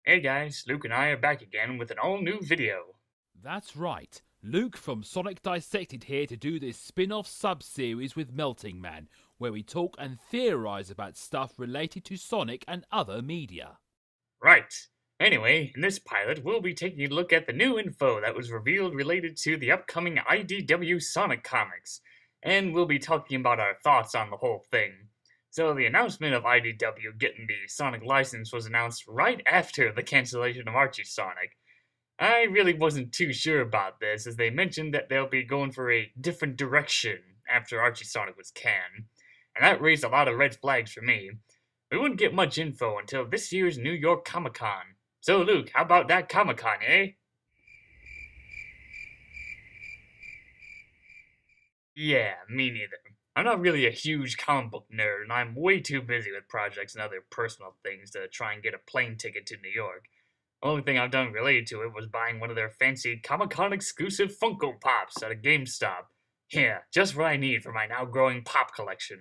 Hey guys, Luke and I are back again with an all-new video. That's right. Luke from Sonic Dissected here to do this spin-off sub-series with Melting Man, where we talk and theorize about stuff related to Sonic and other media. Right. Anyway, in this pilot, we'll be taking a look at the new info that was revealed related to the upcoming IDW Sonic comics, and we'll be talking about our thoughts on the whole thing. So, the announcement of IDW getting the Sonic license was announced right after the cancellation of Archie Sonic. I really wasn't too sure about this, as they mentioned that they'll be going for a different direction after Archie Sonic was canned, and that raised a lot of red flags for me. We wouldn't get much info until this year's New York Comic Con. So, Luke, how about that Comic Con, eh? Yeah, me neither. I'm not really a huge comic book nerd, and I'm way too busy with projects and other personal things to try and get a plane ticket to New York. Only thing I've done related to it was buying one of their fancy Comic Con exclusive Funko Pops at a GameStop. Yeah, just what I need for my now growing pop collection.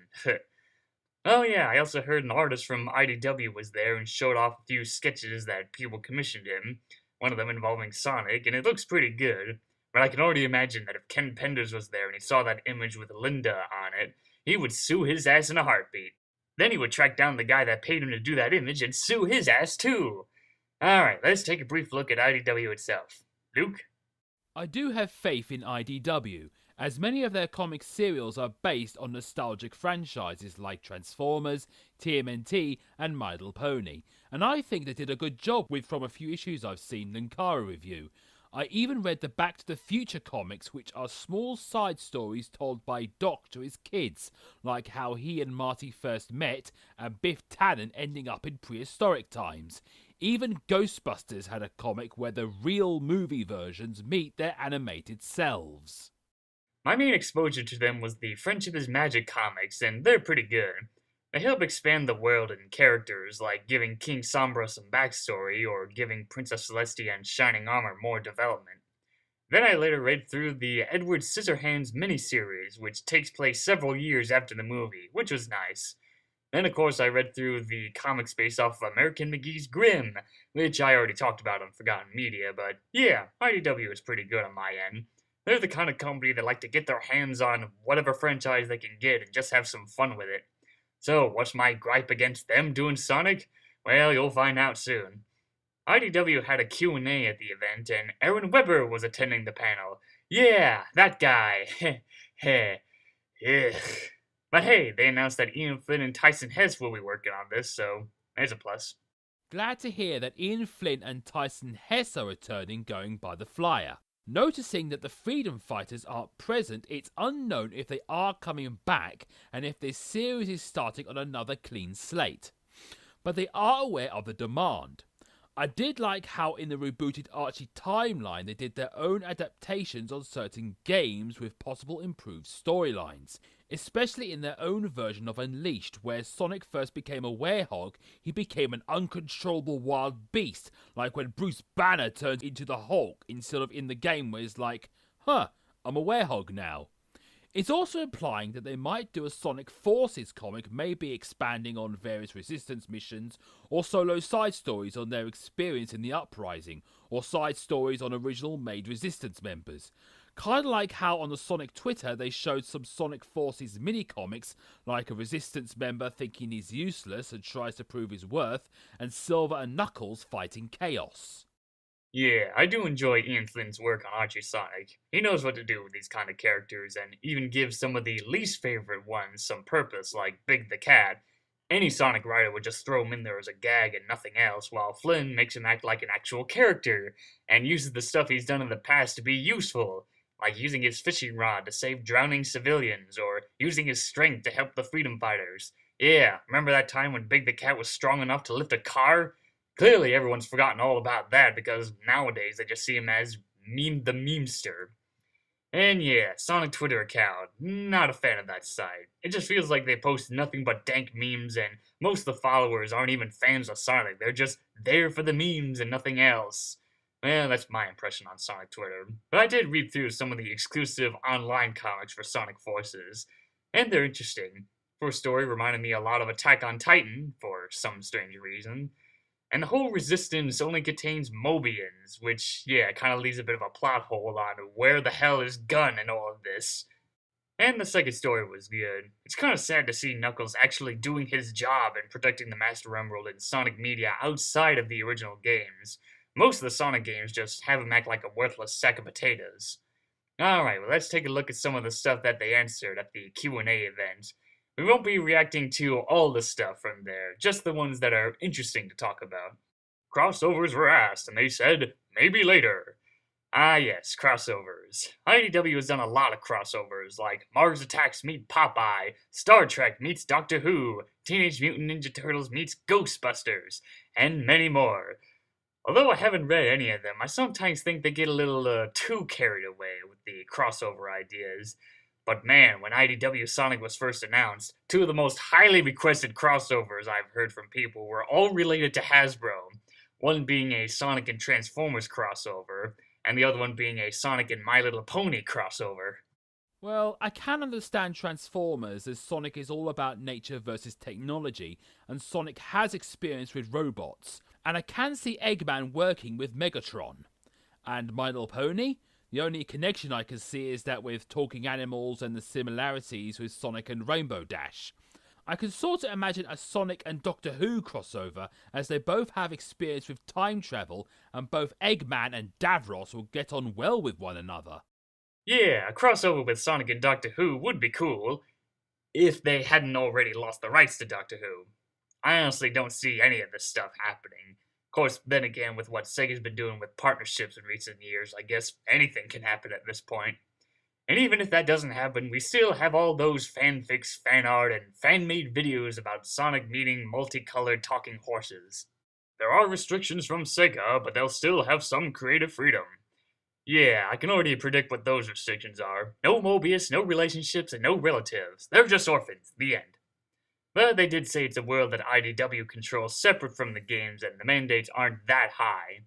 Oh yeah, I also heard an artist from IDW was there and showed off a few sketches that people commissioned him, one of them involving Sonic, and it looks pretty good. But I can already imagine that if Ken Penders was there and he saw that image with Linda on it, he would sue his ass in a heartbeat. Then he would track down the guy that paid him to do that image and sue his ass too. Alright, let's take a brief look at IDW itself. Luke? I do have faith in IDW, as many of their comic serials are based on nostalgic franchises like Transformers, TMNT, and My Little Pony, and I think they did a good job with from a few issues I've seen Linkara review. I even read the Back to the Future comics, which are small side stories told by Doc to his kids, like how he and Marty first met, and Biff Tannen ending up in prehistoric times. Even Ghostbusters had a comic where the real movie versions meet their animated selves. My main exposure to them was the Friendship is Magic comics, and they're pretty good. They help expand the world and characters, like giving King Sombra some backstory, or giving Princess Celestia and Shining Armor more development. Then I later read through the Edward Scissorhands miniseries, which takes place several years after the movie, which was nice. Then, of course, I read through the comics based off of American McGee's Grimm, which I already talked about on Forgotten Media, but yeah, IDW is pretty good on my end. They're the kind of company that like to get their hands on whatever franchise they can get and just have some fun with it. So, what's my gripe against them doing Sonic? Well, you'll find out soon. IDW had a Q&A at the event, and Aaron Weber was attending the panel. Yeah, that guy. Heh. Ugh. But hey, they announced that Ian Flynn and Tyson Hess will be working on this, so there's a plus. Glad to hear that Ian Flynn and Tyson Hess are returning going by the flyer. Noticing that the freedom fighters aren't present, it's unknown if they are coming back and if this series is starting on another clean slate. But they are aware of the demand. I did like how in the rebooted Archie timeline they did their own adaptations on certain games with possible improved storylines, especially in their own version of Unleashed, where Sonic first became a werehog, he became an uncontrollable wild beast, like when Bruce Banner turns into the Hulk instead of in the game where he's like, huh, I'm a werehog now. It's also implying that they might do a Sonic Forces comic, maybe expanding on various Resistance missions, or solo side stories on their experience in the Uprising, or side stories on original made Resistance members. Kinda like how on the Sonic Twitter they showed some Sonic Forces mini-comics, like a Resistance member thinking he's useless and tries to prove his worth, and Silver and Knuckles fighting Chaos. Yeah, I do enjoy Ian Flynn's work on Archie Sonic. He knows what to do with these kind of characters and even gives some of the least favorite ones some purpose, like Big the Cat. Any Sonic writer would just throw him in there as a gag and nothing else, while Flynn makes him act like an actual character and uses the stuff he's done in the past to be useful, like using his fishing rod to save drowning civilians or using his strength to help the freedom fighters. Yeah, remember that time when Big the Cat was strong enough to lift a car? Clearly, everyone's forgotten all about that because nowadays they just see him as the memester. And yeah, Sonic Twitter account, not a fan of that site. It just feels like they post nothing but dank memes, and most of the followers aren't even fans of Sonic. They're just there for the memes and nothing else. Well, that's my impression on Sonic Twitter. But I did read through some of the exclusive online comics for Sonic Forces, and they're interesting. First story reminded me a lot of Attack on Titan, for some strange reason. And the whole resistance only contains Mobians, which, yeah, kind of leaves a bit of a plot hole on where the hell is Gun in all of this. And the second story was good. It's kind of sad to see Knuckles actually doing his job and protecting the Master Emerald in Sonic media outside of the original games. Most of the Sonic games just have him act like a worthless sack of potatoes. Alright, well let's take a look at some of the stuff that they answered at the Q&A event. We won't be reacting to all the stuff from there, just the ones that are interesting to talk about. Crossovers were asked, and they said, maybe later. Ah, yes, crossovers. IDW has done a lot of crossovers, like Mars Attacks meet Popeye, Star Trek meets Doctor Who, Teenage Mutant Ninja Turtles meets Ghostbusters, and many more. Although I haven't read any of them, I sometimes think they get a little too carried away with the crossover ideas. But man, when IDW Sonic was first announced, two of the most highly requested crossovers I've heard from people were all related to Hasbro. One being a Sonic and Transformers crossover, and the other one being a Sonic and My Little Pony crossover. Well, I can understand Transformers as Sonic is all about nature versus technology, and Sonic has experience with robots, and I can see Eggman working with Megatron. And My Little Pony? The only connection I can see is that with talking animals and the similarities with Sonic and Rainbow Dash. I can sort of imagine a Sonic and Doctor Who crossover, as they both have experience with time travel, and both Eggman and Davros will get on well with one another. Yeah, a crossover with Sonic and Doctor Who would be cool, if they hadn't already lost the rights to Doctor Who. I honestly don't see any of this stuff happening. Of course, then again, with what Sega's been doing with partnerships in recent years, I guess anything can happen at this point. And even if that doesn't happen, we still have all those fanfics, fan art, and fan-made videos about Sonic meeting multicolored talking horses. There are restrictions from Sega, but they'll still have some creative freedom. Yeah, I can already predict what those restrictions are. No Mobius, no relationships, and no relatives. They're just orphans. The end. But they did say it's a world that IDW controls separate from the games, and the mandates aren't that high.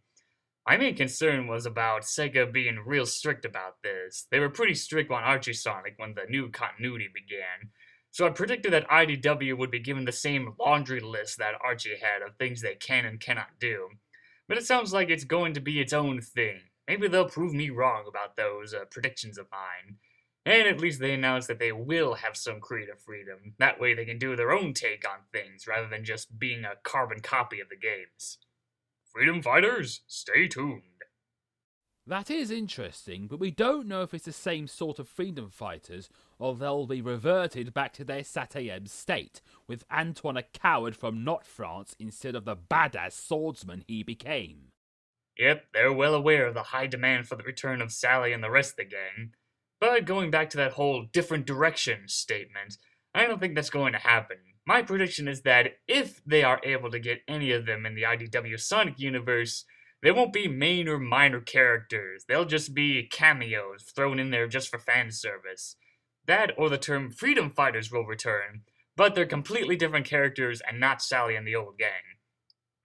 My main concern was about Sega being real strict about this. They were pretty strict on Archie Sonic when the new continuity began, so I predicted that IDW would be given the same laundry list that Archie had of things they can and cannot do. But it sounds like it's going to be its own thing. Maybe they'll prove me wrong about those predictions of mine. And at least they announced that they will have some creative freedom. That way they can do their own take on things rather than just being a carbon copy of the games. Freedom fighters, stay tuned. That is interesting, but we don't know if it's the same sort of freedom fighters, or they'll be reverted back to their Satayeb state, with Antoine a coward from not France instead of the badass swordsman he became. Yep, they're well aware of the high demand for the return of Sally and the rest of the gang. But going back to that whole different direction statement, I don't think that's going to happen. My prediction is that if they are able to get any of them in the IDW Sonic universe, they won't be main or minor characters. They'll just be cameos thrown in there just for fan service. That or the term Freedom Fighters will return, but they're completely different characters and not Sally and the old gang.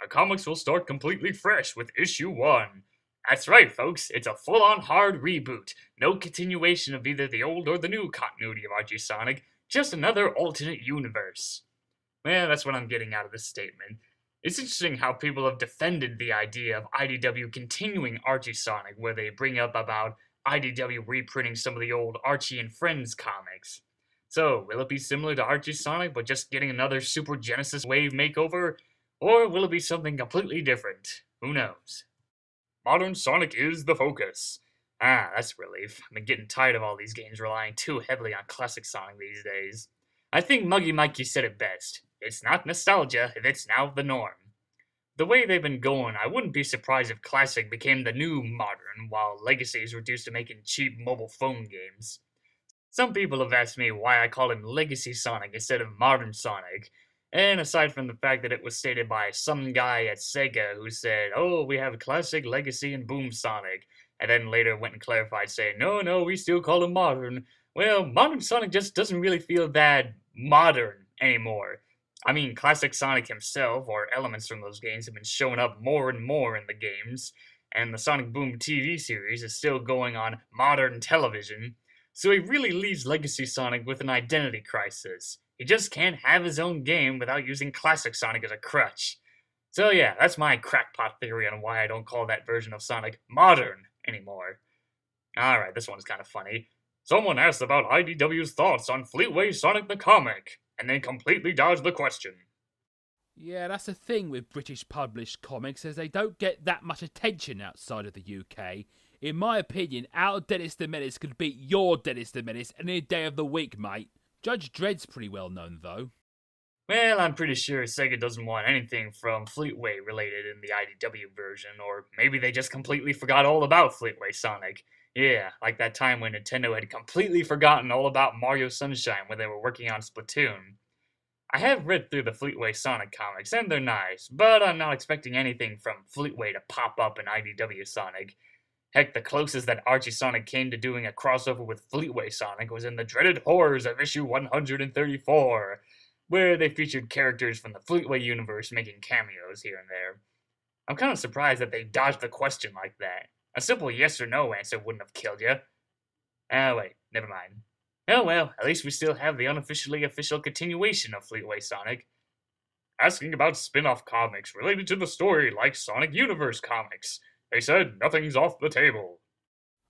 Our comics will start completely fresh with issue 1. That's right, folks, it's a full-on hard reboot. No continuation of either the old or the new continuity of Archie Sonic, just another alternate universe. Well, that's what I'm getting out of this statement. It's interesting how people have defended the idea of IDW continuing Archie Sonic, where they bring up about IDW reprinting some of the old Archie and Friends comics. So, will it be similar to Archie Sonic, but just getting another Super Genesis Wave makeover? Or will it be something completely different? Who knows? Modern Sonic is the focus. Ah, that's a relief. I've been getting tired of all these games relying too heavily on classic Sonic these days. I think Muggy Mikey said it best. It's not nostalgia if it's now the norm. The way they've been going, I wouldn't be surprised if Classic became the new modern, while Legacy is reduced to making cheap mobile phone games. Some people have asked me why I call him Legacy Sonic instead of Modern Sonic, and aside from the fact that it was stated by some guy at Sega who said, oh, we have Classic, Legacy, and Boom Sonic, and then later went and clarified saying, no, we still call him Modern. Well, Modern Sonic just doesn't really feel that modern anymore. I mean, Classic Sonic himself, or elements from those games, have been showing up more and more in the games, and the Sonic Boom TV series is still going on modern television, so he really leaves Legacy Sonic with an identity crisis. He just can't have his own game without using Classic Sonic as a crutch. So yeah, that's my crackpot theory on why I don't call that version of Sonic modern anymore. Alright, this one's kind of funny. Someone asked about IDW's thoughts on Fleetway Sonic the comic, and then completely dodged the question. Yeah, that's the thing with British published comics, as they don't get that much attention outside of the UK. In my opinion, our Dennis the Menace could beat your Dennis the Menace any day of the week, mate. Judge Dredd's pretty well known, though. Well, I'm pretty sure Sega doesn't want anything from Fleetway related in the IDW version, or maybe they just completely forgot all about Fleetway Sonic. Yeah, like that time when Nintendo had completely forgotten all about Mario Sunshine when they were working on Splatoon. I have read through the Fleetway Sonic comics, and they're nice, but I'm not expecting anything from Fleetway to pop up in IDW Sonic. Heck, the closest that Archie Sonic came to doing a crossover with Fleetway Sonic was in the dreaded horrors of issue 134, where they featured characters from the Fleetway universe making cameos here and there. I'm kind of surprised that they dodged the question like that. A simple yes or no answer wouldn't have killed you. Ah, wait, never mind. Oh well, at least we still have the unofficially official continuation of Fleetway Sonic. Asking about spin off comics related to the story like Sonic Universe comics. They said nothing's off the table.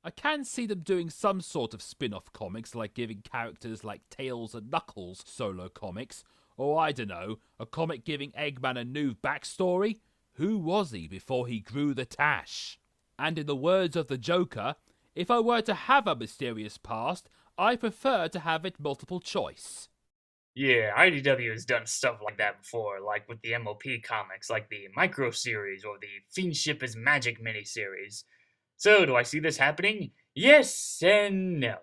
I can see them doing some sort of spin-off comics, like giving characters like Tails and Knuckles solo comics, or I don't know, a comic giving Eggman a new backstory. Who was he before he grew the tash? And in the words of the Joker, if I were to have a mysterious past, I prefer to have it multiple choice. Yeah, IDW has done stuff like that before, like with the MOP comics, like the Micro series or the Fiendship is Magic miniseries. So, do I see this happening? Yes and no.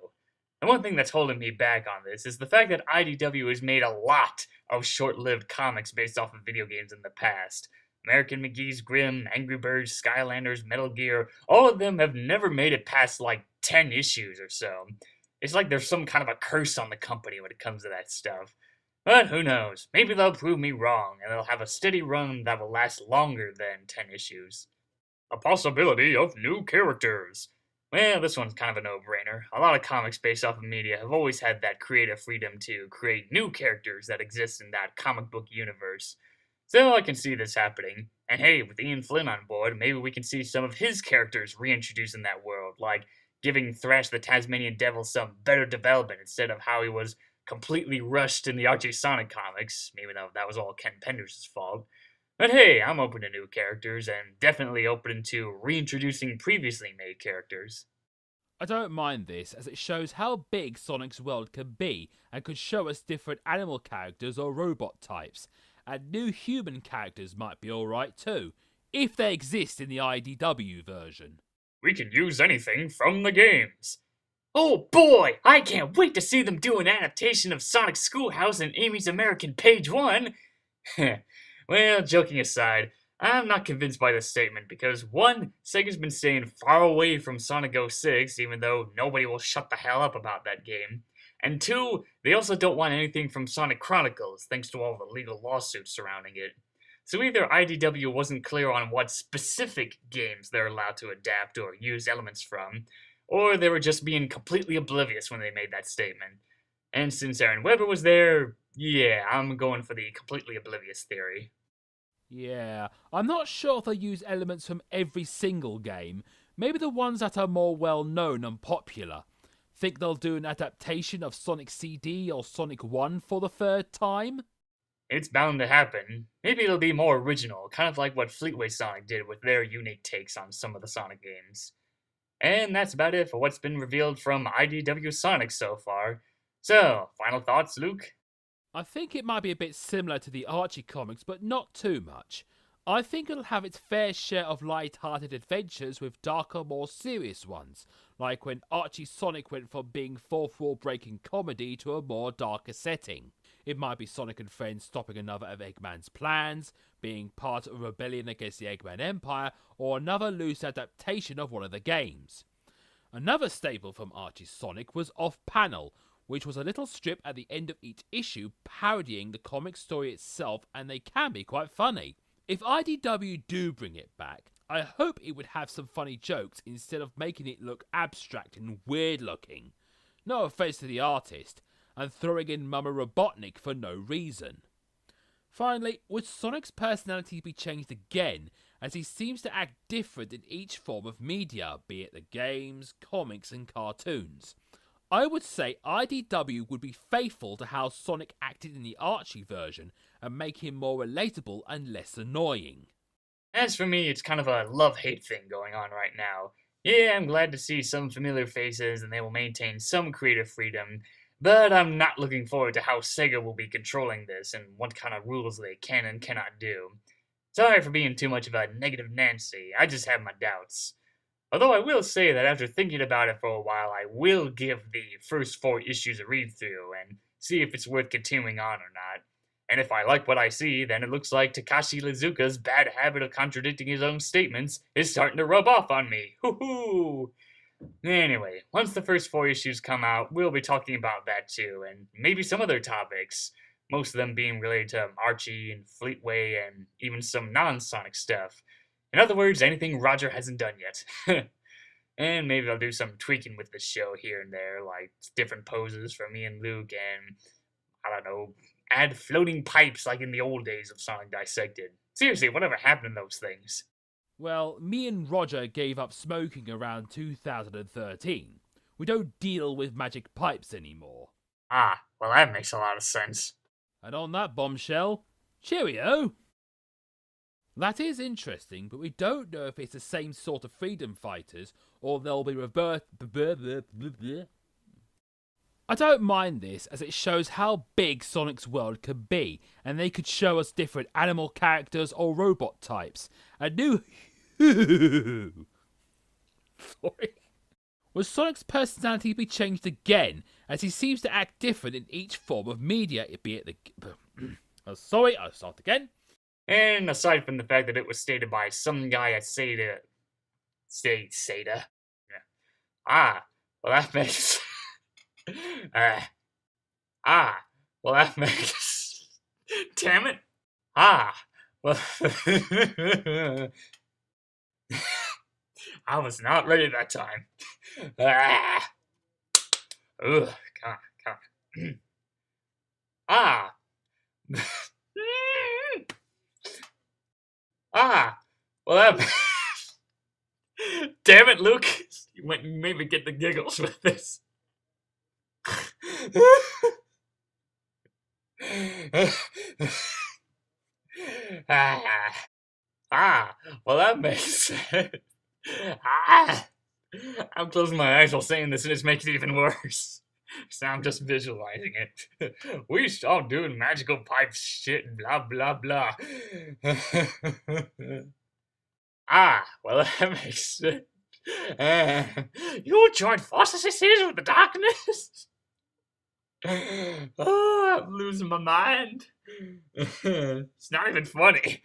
The one thing that's holding me back on this is the fact that IDW has made a lot of short lived comics based off of video games in the past. American McGee's Grimm, Angry Birds, Skylanders, Metal Gear, all of them have never made it past like 10 issues or so. It's like there's some kind of a curse on the company when it comes to that stuff. But who knows? Maybe they'll prove me wrong and they'll have a steady run that will last longer than 10 issues. A possibility of new characters. Well, this one's kind of a no-brainer. A lot of comics based off of media have always had that creative freedom to create new characters that exist in that comic book universe. So I can see this happening. And hey, with Ian Flynn on board, maybe we can see some of his characters reintroduced in that world, like giving Thrash the Tasmanian Devil some better development instead of how he was completely rushed in the Archie Sonic comics, even though that was all Ken Penders' fault. But hey, I'm open to new characters and definitely open to reintroducing previously made characters. I don't mind this, as it shows how big Sonic's world can be and could show us different animal characters or robot types. And new human characters might be alright too, if they exist in the IDW version. We can use anything from the games. Oh boy, I can't wait to see them do an adaptation of Sonic Schoolhouse and Amy's American Page 1. Well, joking aside, I'm not convinced by this statement because 1. Sega's been staying far away from Sonic 06, even though nobody will shut the hell up about that game. And 2. They also don't want anything from Sonic Chronicles, thanks to all the legal lawsuits surrounding it. So either IDW wasn't clear on what specific games they're allowed to adapt or use elements from, or they were just being completely oblivious when they made that statement. And since Aaron Weber was there, yeah, I'm going for the completely oblivious theory. Yeah, I'm not sure if they'll use elements from every single game, maybe the ones that are more well known and popular. Think they'll do an adaptation of Sonic CD or Sonic 1 for the third time? It's bound to happen. Maybe it'll be more original, kind of like what Fleetway Sonic did with their unique takes on some of the Sonic games. And that's about it for what's been revealed from IDW Sonic so far. So, final thoughts, Luke? I think it might be a bit similar to the Archie comics, but not too much. I think it'll have its fair share of light-hearted adventures with darker, more serious ones, like when Archie Sonic went from being fourth wall breaking comedy to a more darker setting. It might be Sonic and friends stopping another of Eggman's plans, being part of a rebellion against the Eggman Empire, or another loose adaptation of one of the games. Another staple from Archie Sonic was Off-Panel, which was a little strip at the end of each issue parodying the comic story itself, and they can be quite funny. If IDW do bring it back, I hope it would have some funny jokes instead of making it look abstract and weird looking. No offense to the artist, and throwing in Mama Robotnik for no reason. Finally, would Sonic's personality be changed again, as he seems to act different in each form of media, be it the games, comics, and cartoons? I would say IDW would be faithful to how Sonic acted in the Archie version and make him more relatable and less annoying. As for me, it's kind of a love-hate thing going on right now. Yeah, I'm glad to see some familiar faces and they will maintain some creative freedom, but I'm not looking forward to how Sega will be controlling this and what kind of rules they can and cannot do. Sorry for being too much of a negative Nancy, I just have my doubts. Although I will say that after thinking about it for a while, I will give the first 4 issues a read through and see if it's worth continuing on or not. And if I like what I see, then it looks like Takashi Lizuka's bad habit of contradicting his own statements is starting to rub off on me. Hoo-hoo! Anyway, once the first 4 issues come out, we'll be talking about that too, and maybe some other topics. Most of them being related to Archie and Fleetway and even some non-Sonic stuff. In other words, anything Roger hasn't done yet. And maybe I'll do some tweaking with the show here and there, like different poses for me and Luke, and I don't know, add floating pipes like in the old days of Sonic Dissected. Seriously, whatever happened to those things? Well, me and Roger gave up smoking around 2013. We don't deal with magic pipes anymore. Ah, well, that makes a lot of sense. And on that bombshell, cheerio! That is interesting, but we don't know if it's the same sort of freedom fighters or they'll be rebirth. I don't mind this, as it shows how big Sonic's world can be, and they could show us different animal characters or robot types. A new. Sorry. Will Sonic's personality be changed again, as he seems to act different in each form of media, be it the. Sorry, I'll start again. And aside from the fact that it was stated by some guy at Seda. Seda? Yeah. Ah, well, that makes. Well, that makes. Damn it! Well. I was not ready that time. Ugh, come on. Ah! Well, that. Damn it, Luke! You made me get the giggles with this. Well, that makes sense. I'm closing my eyes while saying this, and it's making it even worse. So I'm just visualizing it. We stop doing magical pipe shit, blah blah blah. Well, that makes sense. You joined forces with the darkness? I'm losing my mind. It's not even funny.